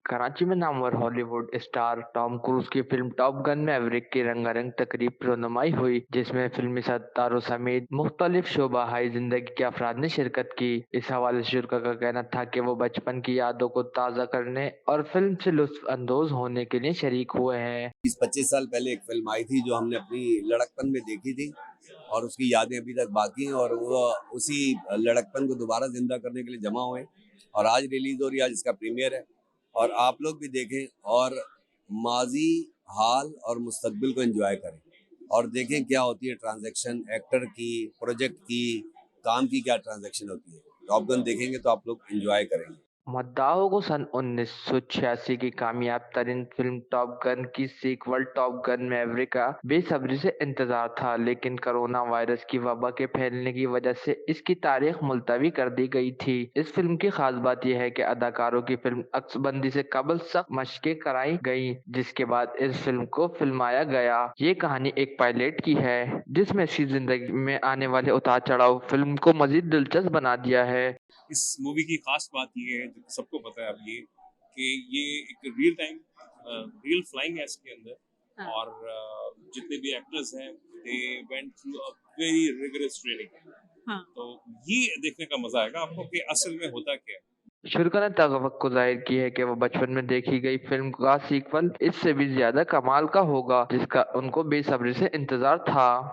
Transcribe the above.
कराची में Namvar Hollywood star Tom cruise की film top gun Maverick की रंगारंग तकरीब रनुमाई हुई, जिसमें फिल्मी सितारों समेत मुख्तलिफ शोबा हाई जिंदगी के अफराद ने शिरकत की। इस हवाले से शुरा का कहना था कि वो बचपन की यादों को ताज़ा करने और फिल्म से लुत्फ अंदोज होने के लिए शरीक हुए हैं। 20-25 साल पहले एक फिल्म आई थी जो हमने अपनी लड़कपन में देखी थी और उसकी यादें अभी तक बाकी हैं और वो उसी लड़कपन को दोबारा जिंदा करने के लिए जमा हुए और आज रिलीज हो रही है। आज इसका प्रीमियर है और आप लोग भी देखें और माजी, हाल और मुस्तकबिल को एंजॉय करें और देखें क्या होती है ट्रांजैक्शन एक्टर की, प्रोजेक्ट की, काम की क्या ट्रांजैक्शन होती है। टॉप गन देखेंगे तो आप लोग एंजॉय करेंगे। मुद्दाओं को सन 1986 की कामयाब तरीन फिल्म टॉप गन की सीक्वल टॉप गन मैवरिक का बेसब्री से इंतजार था, लेकिन कोरोना वायरस की वबा के फैलने की वजह से इसकी तारीख मुलतवी कर दी गई थी। इस फिल्म की खास बात यह है कि अदाकारों की फिल्म अक्सबंदी से कबल सख्त मशकें कराई गई, जिसके बाद इस फिल्म को फिल्माया गया। ये कहानी एक पायलट की है, जिसमें इसकी जिंदगी में आने वाले उतार चढ़ाव फिल्म को मजीद दिलचस्प बना दिया है। इस मूवी की खास बात ये है, जो सबको पता है अब ये, कि ये एक रियल टाइम रियल फ्लाइंग है इसके अंदर। हाँ। और जितने भी एक्टर्स हैं they went through a very rigorous training. हाँ। तो ये देखने का मजा आएगा आपको कि असल में होता क्या है। शुरा ने तवक्को जाहिर की है कि वो बचपन में देखी गई फिल्म का सीक्वल इससे भी ज्यादा कमाल का होगा, जिसका उनको बेसब्री से इंतजार था।